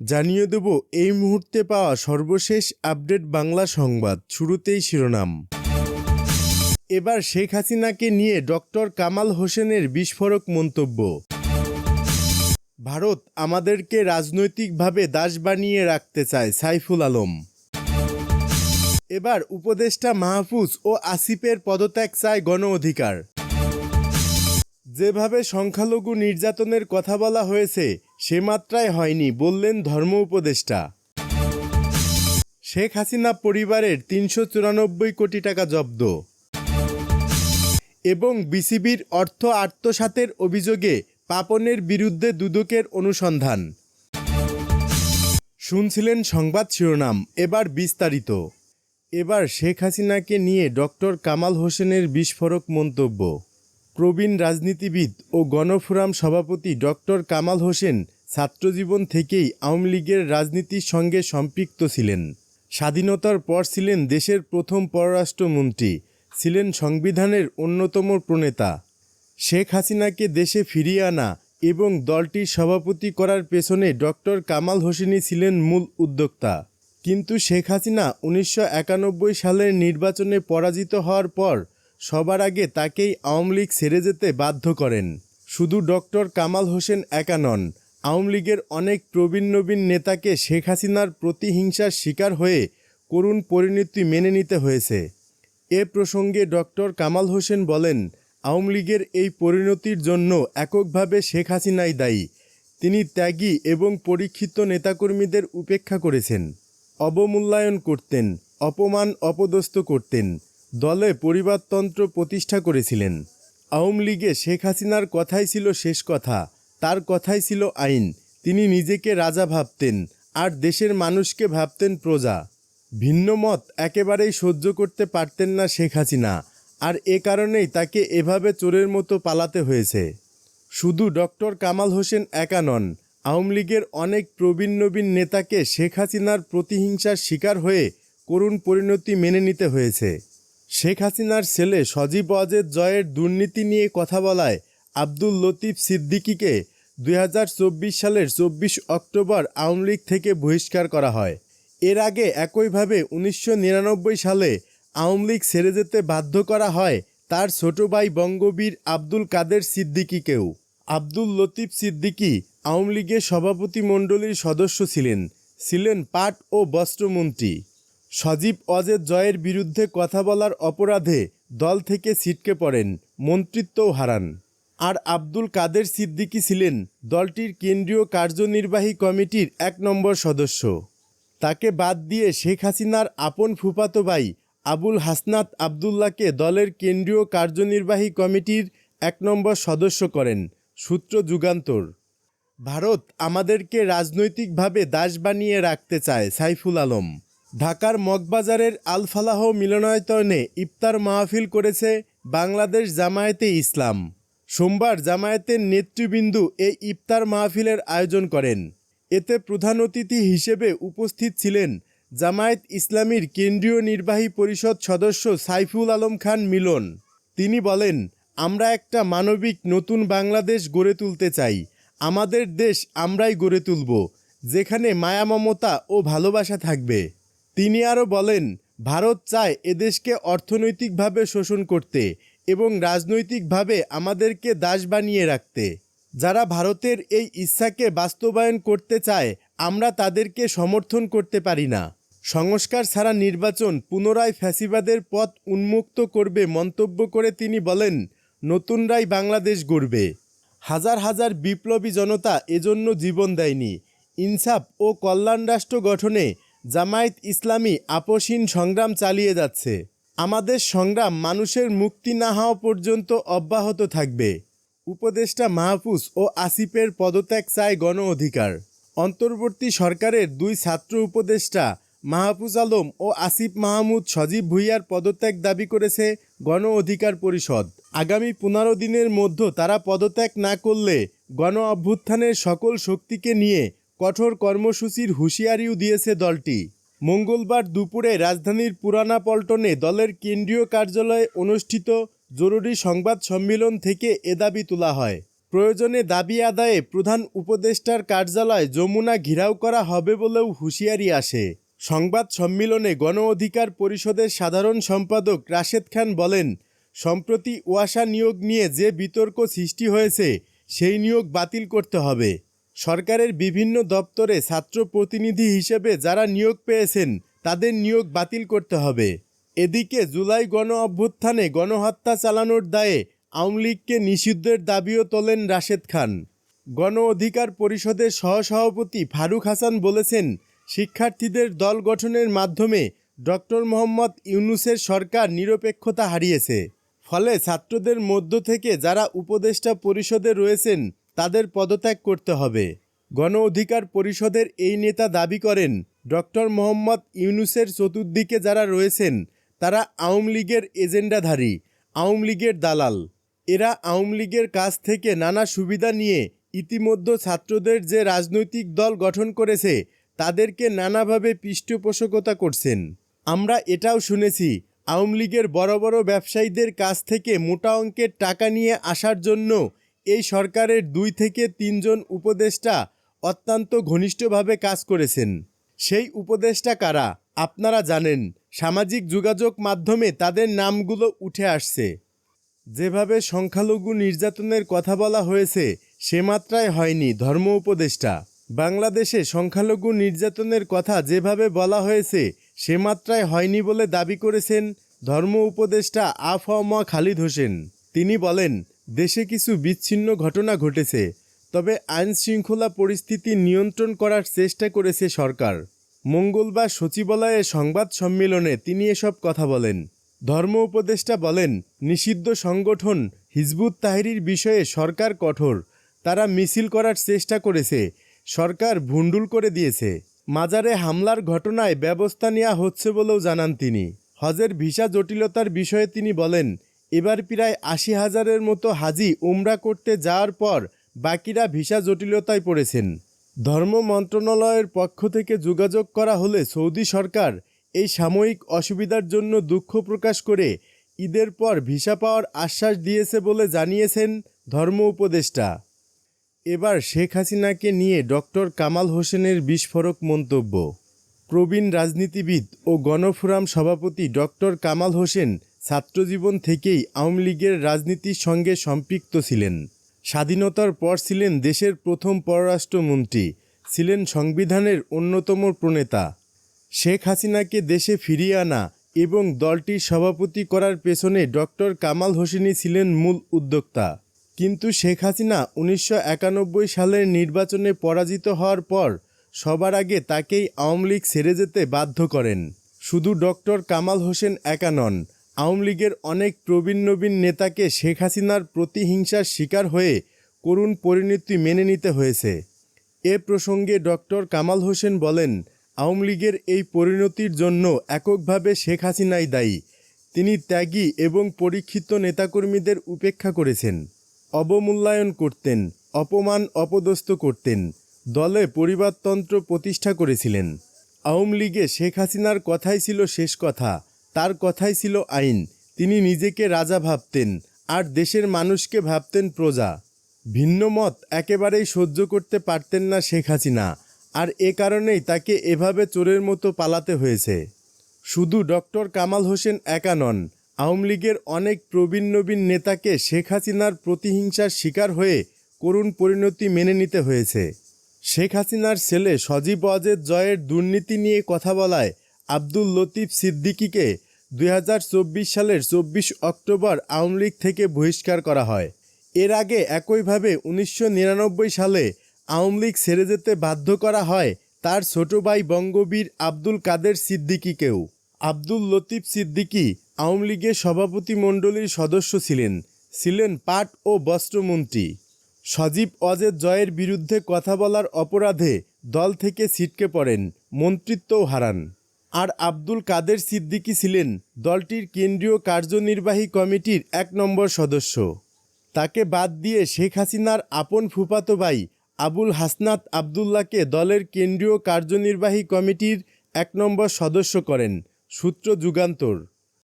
জানিয়ে দেব এই মুহূর্তে পাওয়া সর্বশেষ আপডেট বাংলা সংবাদ। শুরুতেই শিরোনাম। এবার শেখ হাসিনাকে নিয়ে ডক্টর কামাল হোসেনের বিস্ফোরক মন্তব্য। ভারত আমাদেরকে রাজনৈতিকভাবে দাস বানিয়ে রাখতে চায়, সাইফুল আলম। এবার উপদেষ্টা মাহফুজ ও আসিফের পদত্যাগ চায় গণ অধিকার। যেভাবে সংখ্যালঘু নির্যাতনের কথা বলা হয়েছে সে মাত্রায় হয়নি বললেন ধর্ম উপদেষ্টা। শেখ হাসিনা পরিবারের ৩৯৪ কোটি টাকা জব্দ এবং বিসিবির অর্থ আত্মসাতের অভিযোগে পাপনের বিরুদ্ধে দুদকের অনুসন্ধান। শুনছিলেন সংবাদ শিরোনাম, এবার বিস্তারিত। এবার শেখ হাসিনাকে নিয়ে ডক্টর কামাল হোসেনের বিস্ফোরক মন্তব্য। প্রবীণ রাজনীতিবিদ ও গণফোরাম সভাপতি ডক্টর কামাল হোসেন ছাত্রজীবন থেকেই আওয়ামী লীগের রাজনীতির সঙ্গে সম্পৃক্ত ছিলেন। স্বাধীনতার পর ছিলেন দেশের প্রথম পররাষ্ট্রমন্ত্রী, ছিলেন সংবিধানের অন্যতম প্রণেতা। শেখ হাসিনাকে দেশে ফিরিয়ে আনা এবং দলটির সভাপতি করার পেছনে ডক্টর কামাল হোসেনই ছিলেন মূল উদ্যোক্তা। কিন্তু শেখ হাসিনা ১৯৯১ সালের নির্বাচনে পরাজিত হওয়ার পর সবার আগে তাকেই আওয়ামী লীগ ছেড়ে যেতে বাধ্য করেন। শুধু ডক্টর কামাল হোসেন একা নন, আওয়ামী লীগের অনেক প্রবীণ নবীন নেতাকে শেখ হাসিনার প্রতিহিংসার শিকার হয়ে করুণ পরিণতি মেনে নিতে হয়েছে। এ প্রসঙ্গে ডক্টর কামাল হোসেন বলেন, আওয়ামী লীগের এই পরিণতির জন্য এককভাবে শেখ হাসিনাই দায়ী। তিনি ত্যাগী এবং পরীক্ষিত নেতাকর্মীদের উপেক্ষা করেছেন, অবমূল্যায়ন করতেন, অপমান অপদস্থ করতেন, দলে পরিবারতন্ত্র প্রতিষ্ঠা করেছিলেন। আওয়ামী লীগে শেখ হাসিনার কথাই ছিল শেষ কথা, তার কথাই ছিল আইন। তিনি নিজেকে রাজা ভাবতেন আর দেশের মানুষকে ভাবতেন প্রজা। ভিন্ন মত একেবারেই সহ্য করতে পারতেন না শেখ হাসিনা, আর এ কারণেই তাকে এভাবে চোরের মতো পালাতে হয়েছে। শুধু ডক্টর কামাল হোসেন একা নন, আওয়ামী লীগের অনেক প্রবীণ নবীন নেতাকে শেখ হাসিনার প্রতিহিংসার শিকার হয়ে করুণ পরিণতি মেনে নিতে হয়েছে। শেখ হাসিনার ছেলে সজীব ওয়াজেদ জয়ের দুর্নীতি নিয়ে কথা বলায় আব্দুল লতিফ সিদ্দিকীকে ২০২৪ সালের ২৪ অক্টোবর আওয়ামী লীগ থেকে বহিষ্কার করা হয়। এর আগে একইভাবে ১৯৯৯ সালে আওয়ামী লীগ ছেড়ে যেতে বাধ্য করা হয় তার ছোট ভাই বঙ্গবীর আব্দুল কাদের সিদ্দিকীকেও। আব্দুল লতিফ সিদ্দিকী আওয়ামী লীগের সভাপতিমণ্ডলীর সদস্য ছিলেন পাট ও বস্ত্রমন্ত্রী। সজীব ওয়াজেদ জয়ের বিরুদ্ধে কথা বলার অপরাধে দল থেকে ছিটকে পড়েন, মন্ত্রিত্বও হারান। আর আব্দুল কাদের সিদ্দিকী ছিলেন দলটির কেন্দ্রীয় কার্যনির্বাহী কমিটির ১ নম্বর সদস্য। তাকে বাদ দিয়ে শেখ হাসিনার আপন ফুফাতো ভাই আবুল হাসনাত আবদুল্লাহকে দলের কেন্দ্রীয় কার্যনির্বাহী কমিটির ১ নম্বর সদস্য করেন। সূত্র যুগান্তর। ভারত আমাদেরকে রাজনৈতিকভাবে দাস বানিয়ে রাখতে চায়, সাইফুল আলম। ঢাকার মগবাজারের আল ফালাহ মিলনায়তনে ইফতার মাহফিল করেছে বাংলাদেশ জামায়াতে ইসলাম। সোমবার জামায়াতের নেতৃবৃন্দ এই ইফতার মাহফিলের আয়োজন করেন। এতে প্রধান অতিথি হিসেবে উপস্থিত ছিলেন জামায়াত ইসলামীর কেন্দ্রীয় নির্বাহী পরিষদ সদস্য সাইফুল আলম খান মিলন। তিনি বলেন, আমরা একটা মানবিক নতুন বাংলাদেশ গড়ে তুলতে চাই। আমাদের দেশ আমরাই গড়ে তুলব, যেখানে মায়া মমতা ও ভালোবাসা থাকবে। তিনি আরও বলেন, ভারত চায় এদেশকে অর্থনৈতিকভাবে শোষণ করতে এবং রাজনৈতিকভাবে আমাদেরকে দাস বানিয়ে রাখতে। যারা ভারতের এই ইচ্ছাকে বাস্তবায়ন করতে চায় আমরা তাদেরকে সমর্থন করতে পারি না। সংস্কার ছাড়া নির্বাচন পুনরায় ফ্যাসিবাদের পথ উন্মুক্ত করবে মন্তব্য করে তিনি বলেন, নতুনরাই বাংলাদেশ গড়বে। হাজার হাজার বিপ্লবী জনতা এজন্য জীবন দেয়নি। ইনসাফ ও কল্যাণ রাষ্ট্র গঠনে জামায়াত ইসলামী আপোষহীন সংগ্রাম চালিয়ে যাচ্ছে। আমাদের সংগ্রাম মানুষের মুক্তি না হওয়া পর্যন্ত অব্যাহত থাকবে। উপদেষ্টা মাহফুজ ও আসিফের পদত্যাগ চায় গণ অধিকার। অন্তর্বর্তী সরকারের ২ ছাত্র উপদেষ্টা মাহফুজ আলম ও আসিফ মাহমুদ সজীব ভুঁইয়ার পদত্যাগ দাবি করেছে গণ অধিকার পরিষদ। আগামী ১৫ দিনের মধ্যে তারা পদত্যাগ না করলে গণ অভ্যুত্থানের সকল শক্তিকে নিয়ে কঠোর কর্মসূচির হুঁশিয়ারিও দিয়েছে দলটি। মঙ্গলবার দুপুরে রাজধানীর পুরানা পল্টনে দলের কেন্দ্রীয় কার্যালয়ে অনুষ্ঠিত জরুরি সংবাদ সম্মেলন থেকে এ দাবি তোলা হয়। প্রয়োজনে দাবি আদায়ে প্রধান উপদেষ্টার কার্যালয় যমুনা ঘেরাও করা হবে বলেও হুঁশিয়ারি আসে। সংবাদ সম্মেলনে গণ অধিকার পরিষদের সাধারণ সম্পাদক রাশেদ খান বলেন, সম্প্রতি ওয়াসা নিয়োগ নিয়ে যে বিতর্ক সৃষ্টি হয়েছে সেই নিয়োগ বাতিল করতে হবে। সরকারের বিভিন্ন দপ্তরে ছাত্র প্রতিনিধি হিসেবে যারা নিয়োগ পেয়েছেন তাদের নিয়োগ বাতিল করতে হবে। এদিকে জুলাই গণ অভ্যুত্থানে গণহত্যা চালানোর দায়ে আওয়ামী লীগকে নিষিদ্ধের দাবিও তোলেন রাশেদ খান। গণ অধিকার পরিষদের সহসভাপতি ফারুক হাসান বলেছেন, শিক্ষার্থীদের দল গঠনের মাধ্যমে ডক্টর মোহাম্মদ ইউনূসের সরকার নিরপেক্ষতা হারিয়েছে। ফলে ছাত্রদের মধ্য থেকে যারা উপদেষ্টা পরিষদে রয়েছেন তাদের পদত্যাগ করতে হবে। গণ অধিকার পরিষদের এই নেতা দাবি করেন, ডক্টর মোহাম্মদ ইউনূসের চতুর্দিকে যারা রয়েছেন তারা আওয়ামী লীগের এজেন্ডাধারী, আওয়ামী লীগের দালাল। এরা আওয়ামী লীগের কাছ থেকে নানা সুবিধা নিয়ে ইতিমধ্যে ছাত্রদের যে রাজনৈতিক দল গঠন করেছে তাদেরকে নানাভাবে পৃষ্ঠপোষকতা করছেন। আমরা এটাও শুনেছি আওয়ামী লীগের বড় বড় ব্যবসায়ীদের কাছ থেকে মোটা অঙ্কের টাকা নিয়ে আসার জন্য এই সরকারের 2 থেকে 3 জন উপদেষ্টা অত্যন্ত ঘনিষ্ঠভাবে কাজ করেছেন। সেই উপদেষ্টা কারা আপনারা জানেন, সামাজিক যোগাযোগ মাধ্যমে তাদের নামগুলো উঠে আসছে। যেভাবে সংখ্যালঘু নির্যাতনের কথা বলা হয়েছে সে মাত্রায় হয়নি ধর্ম উপদেষ্টা। বাংলাদেশে সংখ্যালঘু নির্যাতনের কথা যেভাবে বলা হয়েছে সে মাত্রায় হয়নি বলে দাবি করেছেন ধর্ম উপদেষ্টা আ.ফ.ম. খালিদ হোসেন। তিনি বলেন, দেশে কিছু বিচ্ছিন্ন ঘটনা ঘটেছে, তবে আইন শৃঙ্খলা পরিস্থিতি নিয়ন্ত্রণ করার চেষ্টা করেছে সরকার। মঙ্গলবার সচিবালয়ে সংবাদ সম্মেলনে তিনি এসব কথা বলেন। ধর্ম উপদেষ্টা বলেন, নিষিদ্ধ সংগঠন হিজবুত তাহরীর বিষয়ে সরকার কঠোর। তারা মিছিল করার চেষ্টা করেছে, সরকার ভুন্ডুল করে দিয়েছে। মাজারে হামলার ঘটনায় ব্যবস্থা নেওয়া হচ্ছে বলেও জানান তিনি। হজের ভিসা জটিলতার বিষয়ে তিনি বলেন, এবার প্রায় 80,000-এর মতো হাজি উমরা করতে যাওয়ার পর বাকিরা ভিসা জটিলতায় পড়েছেন। ধর্ম মন্ত্রণালয়ের পক্ষ থেকে যোগাযোগ করা হলে সৌদি সরকার এই সাময়িক অসুবিধার জন্য দুঃখ প্রকাশ করে ঈদের পর ভিসা পাওয়ার আশ্বাস দিয়েছে বলে জানিয়েছেন ধর্ম উপদেষ্টা। এবার শেখ হাসিনাকে নিয়ে ডক্টর কামাল হোসেনের বিস্ফোরক মন্তব্য। প্রবীণ রাজনীতিবিদ ও গণফোরাম সভাপতি ডক্টর কামাল হোসেন ছাত্রজীবন থেকেই আওয়ামী লীগের রাজনীতির সঙ্গে সম্পৃক্ত ছিলেন। স্বাধীনতার পর ছিলেন দেশের প্রথম পররাষ্ট্রমন্ত্রী, ছিলেন সংবিধানের অন্যতম প্রণেতা। শেখ হাসিনাকে দেশে ফিরিয়ে আনা এবং দলটির সভাপতি করার পেছনে ডক্টর কামাল হোসেনই ছিলেন মূল উদ্যোক্তা। কিন্তু শেখ হাসিনা 1991 সালের নির্বাচনে পরাজিত হওয়ার পর সবার আগে তাকেই আওয়ামী লীগ ছেড়ে যেতে বাধ্য করেন। শুধু ডক্টর কামাল হোসেন একা নন, আওয়ামী লীগের অনেক প্রবীণ নবীন নেতাকে শেখ হাসিনার প্রতিহিংসার শিকার হয়ে করুণ পরিণতি মেনে নিতে হয়েছে। এ প্রসঙ্গে ডক্টর কামাল হোসেন বলেন, আওয়ামী লীগের এই পরিণতির জন্য এককভাবে শেখ হাসিনাই দায়ী। তিনি ত্যাগী এবং পরীক্ষিত নেতাকর্মীদের উপেক্ষা করেছেন, অবমূল্যায়ন করতেন, অপমান অপদস্থ করতেন, দলে পরিবারতন্ত্র প্রতিষ্ঠা করেছিলেন। আওয়ামী লীগে শেখ হাসিনার কথাই ছিল শেষ কথা, তার কথাই ছিল আইন। তিনি নিজেকে রাজা ভাবতেন আর দেশের মানুষকে ভাবতেন প্রজা। ভিন্ন মত একেবারেই সহ্য করতে পারতেন না শেখ হাসিনা, আর এ কারণেই তাকে এভাবে চোরের মতো পালাতে হয়েছে। শুধু ডক্টর কামাল হোসেন একা নন, আওয়ামী লীগের অনেক প্রবীণ নবীন নেতাকে শেখ হাসিনার প্রতিহিংসার শিকার হয়ে করুণ পরিণতি মেনে নিতে হয়েছে। শেখ হাসিনার ছেলে সজীব ওয়াজেদ জয়ের দুর্নীতি নিয়ে কথা বলায় আব্দুল লতিফ সিদ্দিকীকে 2024 সালের 24 অক্টোবর আওয়ামী লীগ থেকে বহিষ্কার করা হয়। এর আগে একইভাবে 1999 সালে আওয়ামী লীগ ছেড়ে যেতে বাধ্য করা হয় তার ছোট ভাই বঙ্গবীর আব্দুল কাদের সিদ্দিকীকেও। আব্দুল লতিফ সিদ্দিকী আওয়ামী লীগের সভাপতি মণ্ডলীর সদস্য ছিলেন পাট ও বস্ত্রমন্ত্রী। সজীব ওয়াজেদ জয়ের বিরুদ্ধে কথা বলার অপরাধে দল থেকে ছিটকে পড়েন, মন্ত্রিত্বও হারান। আর আব্দুল কাদের সিদ্দিকী ছিলেন দলটির কেন্দ্রীয় কার্যনির্বাহী কমিটির 1 নম্বর সদস্য। তাকে বাদ দিয়ে শেখ হাসিনার আপন ফুফাতো ভাই আবুল হাসনাত আবদুল্লাহকে দলের কেন্দ্রীয় কার্যনির্বাহী কমিটির 1 নম্বর সদস্য করেন। সূত্র যুগান্তর।